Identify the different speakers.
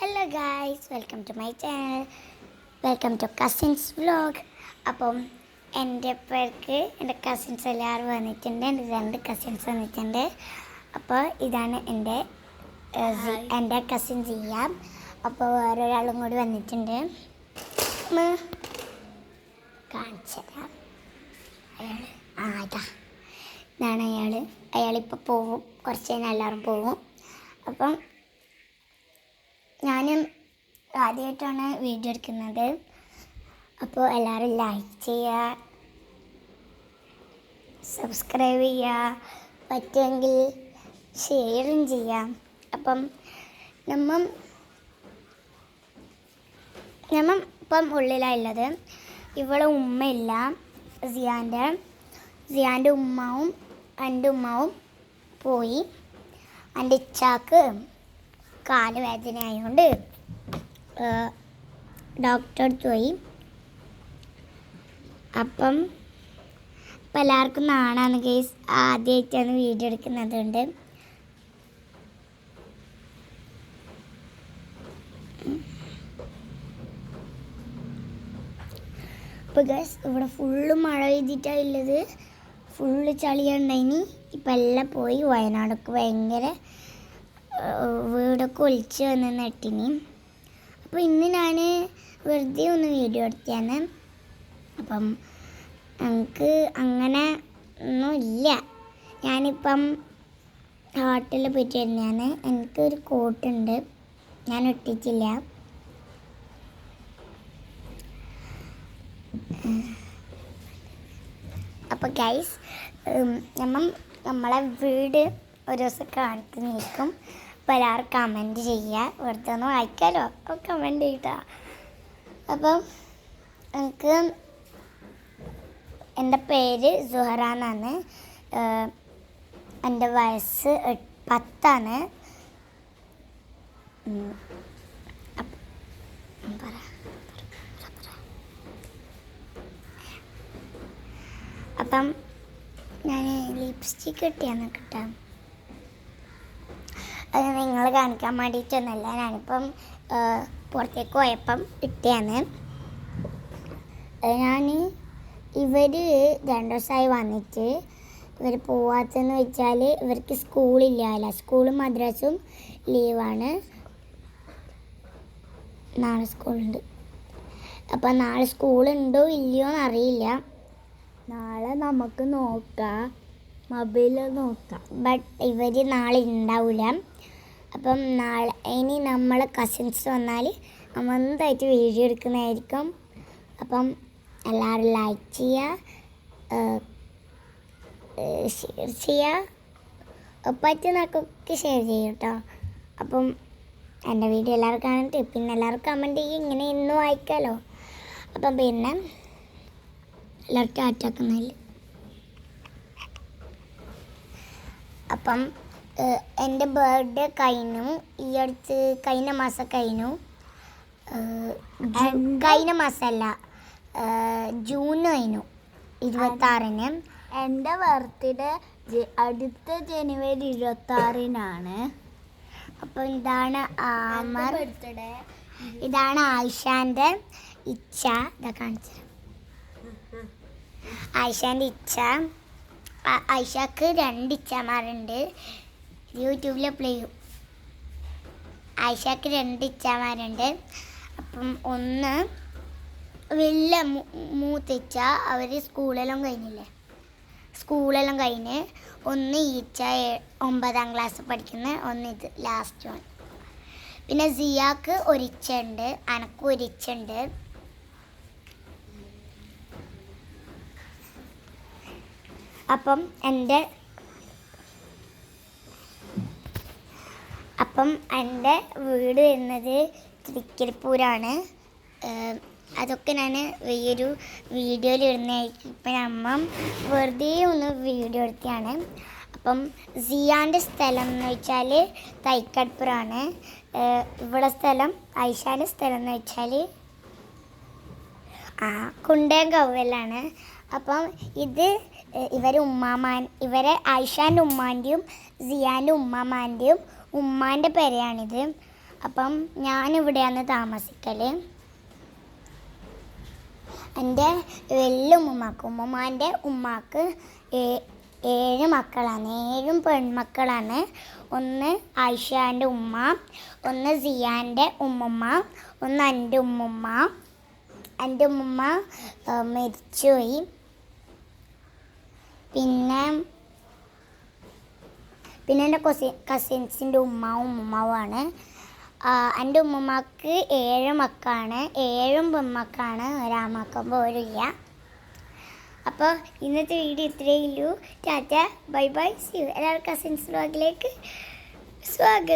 Speaker 1: Hello guys, welcome to my channel, welcome to cousins vlog. അപ്പം എൻ്റെ പേർക്ക് എൻ്റെ കസിൻസ് എല്ലാവരും വന്നിട്ടുണ്ട്. എൻ്റെ 2 കസിൻസ് വന്നിട്ടുണ്ട്. അപ്പോൾ ഇതാണ് എൻ്റെ കസിൻ സിയാം. അപ്പോൾ വേറൊരാളും കൂടി വന്നിട്ടുണ്ട്. കാണിച്ചുതരാം. ഇതാണ് അയാളിപ്പോൾ പോവും. കുറച്ച് കഴിഞ്ഞാൽ എല്ലാവരും പോവും. അപ്പം ഞാനും ആദ്യമായിട്ടാണ് വീഡിയോ എടുക്കുന്നത്. അപ്പോൾ എല്ലാവരും ലൈക്ക് ചെയ്യുക, സബ്സ്ക്രൈബ് ചെയ്യുക, പറ്റുമെങ്കിൽ ഷെയറും ചെയ്യാം. അപ്പം നമ്മ ഇപ്പം ഉള്ളിലായുള്ളത്. ഇവളെ ഉമ്മയില്ല, സിയാൻ്റെ ഉമ്മാവും എൻ്റെ ഉമ്മാവും പോയി. എൻ്റെ ഇച്ചാക്ക് കാല് വേദന ആയതുകൊണ്ട് ഡോക്ടറെ അടുത്ത് പോയി. അപ്പം എല്ലാവർക്കും നാണാണ് കേസ്, ആദ്യമായിട്ടാണ് വീഡിയോ എടുക്കുന്നതുകൊണ്ട്. അപ്പോൾ ഗൈസ്, ഇവിടെ ഫുള്ള് മഴ പെയ്തിട്ടാണ് ഉള്ളത്. ഫുള്ള് ചളിയുണ്ടായിനി. ഇപ്പം എല്ലാം പോയി. വയനാടൊക്കെ ഭയങ്കര വീടൊക്കെ ഒലിച്ച് വന്ന് നട്ടിനി. അപ്പോൾ ഇന്ന് ഞാൻ വെറുതെ ഒന്ന് വീഡിയോ എടുത്തതാണ്. അപ്പം എനിക്ക് അങ്ങനെ ഒന്നും ഇല്ല. ഞാനിപ്പം ഹോട്ടലിൽ പോയിട്ട് വരുന്നതാണ്. എനിക്കൊരു കോട്ടുണ്ട്, ഞാൻ ഇട്ടിട്ടില്ല. അപ്പോൾ ഗൈസ്, നമ്മളെ വീട് ഒരു ദിവസം കാണിക്കുന്നേക്കും. അപ്പോൾ എല്ലാവരും കമൻറ്റ് ചെയ്യുക. വെറുതെ ഒന്ന് വായിക്കാമല്ലോ, അപ്പോൾ കമൻറ്റ് ചെയ്താ. അപ്പം എനിക്ക് എൻ്റെ പേര് സുഹറ എന്നാണ്. എൻ്റെ വയസ്സ് 10 അപ്പം ഞാൻ ലിപ്സ്റ്റിക്ക് ഇട്ടിയാന്ന് കിട്ടാം. അത് നിങ്ങൾ കാണിക്കാൻ വേണ്ടിയിട്ടൊന്നുമല്ല, ഞാനിപ്പം പുറത്തേക്ക് പോയപ്പം ഇട്ടിയാണ്. ഇവർ 2 ദിവസമായി വന്നിട്ട് ഇവർ പോവാത്തെന്ന് വെച്ചാൽ ഇവർക്ക് സ്കൂളില്ല. സ്കൂളും മദ്രസും ലീവാണ്. നാളെ സ്കൂളുണ്ട്. അപ്പം നാളെ സ്കൂളുണ്ടോ ഇല്ലയോ എന്നറിയില്ല.
Speaker 2: നാളെ നമുക്ക് നോക്കാം, മൊബൈലിൽ നോക്കാം.
Speaker 1: ബട്ട് ഇവർ നാളെ ഉണ്ടാവില്ല. അപ്പം ഇനി നമ്മളെ കസിൻസ് വന്നാൽ നമ്മൾ എന്തായിട്ട് വീഡിയോ എടുക്കുന്നതായിരിക്കും. അപ്പം എല്ലാവരും ലൈക്ക് ചെയ്യുക, ഷെയർ ചെയ്യുക, പറ്റുന്നവർക്കൊക്കെ ഷെയർ ചെയ്യും കേട്ടോ. അപ്പം എൻ്റെ വീഡിയോ എല്ലാവരും കാണട്ടെ. പിന്നെ എല്ലാവരും കമൻറ്റ് ചെയ്യും, ഇങ്ങനെ ഇന്നും വായിക്കാമല്ലോ. അപ്പം പിന്നെ എല്ലാവരും ടാറ്റാക്കുന്നില്ല. അപ്പം എൻ്റെ ബർത്ത്ഡേ കഴിഞ്ഞു. ഈ അടുത്ത് കഴിഞ്ഞ മാസം കഴിഞ്ഞു. കഴിഞ്ഞ മാസമല്ല, ജൂൺ കഴിഞ്ഞു 26-ന്.
Speaker 2: എൻ്റെ ബർത്ത്ഡേ അടുത്ത ജനുവരി 26-നാണ്.
Speaker 1: അപ്പോൾ ഇതാണ് ആമർ, ഇതാണ് ആയിഷാൻ്റെ ഇച്ച. ഇതാ കാണിച്ചു. ആയിഷാൻ്റെ ഇച്ച. ആയിഷക്ക് 2 ഇച്ചമാരുണ്ട്. യൂട്യൂബിൽ അപ്ലൈ ചെയ്യും. ആയിഷക്ക് 2 ഇച്ചമാരുണ്ട്. അപ്പം ഒന്ന് വലിയ മൂത്തിച്ച, അവർ സ്കൂളെല്ലാം കഴിഞ്ഞ്. ഒന്ന് ഈച്ച 9ാം ക്ലാസ് പഠിക്കുന്ന, ഒന്ന് ഇത് ലാസ്റ്റ് വൺ. പിന്നെ സിയാക്ക് 1 ഇച്ച ഉണ്ട്, അനക്ക് 1 ഇച്ച ഉണ്ട്. അപ്പം എൻ്റെ വീട് വരുന്നത് തൃക്കരിപ്പൂരാണ്. അതൊക്കെ ഞാൻ വലിയൊരു വീഡിയോയിൽ ഇടുന്നതായിരിക്കും. ഇപ്പം അമ്മ വെറുതെ ഒന്ന് വീഡിയോ എടുത്തതാണ്. അപ്പം സിയാൻ്റെ സ്ഥലം എന്ന് വെച്ചാൽ തൈക്കടപ്പുറാണ്. ഇവിടെ സ്ഥലം, ആയിഷാൻ്റെ സ്ഥലം എന്ന് വെച്ചാൽ കുണ്ടേങ്കവ്വലാണ്. അപ്പം ഇത് ഇവരെ ആയിഷാൻ്റെ ഉമ്മാൻ്റെയും സിയാൻ്റെ ഉമ്മാമാൻ്റെയും ഉമ്മാൻ്റെ പെരയാണിത്. അപ്പം ഞാനിവിടെയാണ് താമസിക്കൽ. എൻ്റെ ഉമ്മാൻ്റെ ഉമ്മാക്ക് 7 മക്കളാണ്, 7 പെൺമക്കളാണ്. ഒന്ന് ആയിഷാൻ്റെ ഉമ്മ, ഒന്ന് സിയാൻ്റെ ഉമ്മുമ്മ, ഒന്ന് എൻ്റെ ഉമ്മുമ്മ. എൻ്റെ ഉമ്മുമ്മ മരിച്ചുപോയി. പിന്നെ എൻ്റെ കസിൻസിൻ്റെ ഉമ്മാവുമാണ്. എൻ്റെ ഉമ്മുമ്മക്ക് 7 മക്കളാണ്, 7 പെൺമക്കളാണ്, ഒരാമക്കം പോലും ഇല്ല. അപ്പോൾ ഇന്നത്തെ വീഡിയോ ഇത്രയേ ഉള്ളൂ. ടാറ്റ, ബൈ ബൈ, സീ യു. എല്ലാവരും കസിൻസ് വ്ലോഗിലേക്ക് സ്വാഗതം.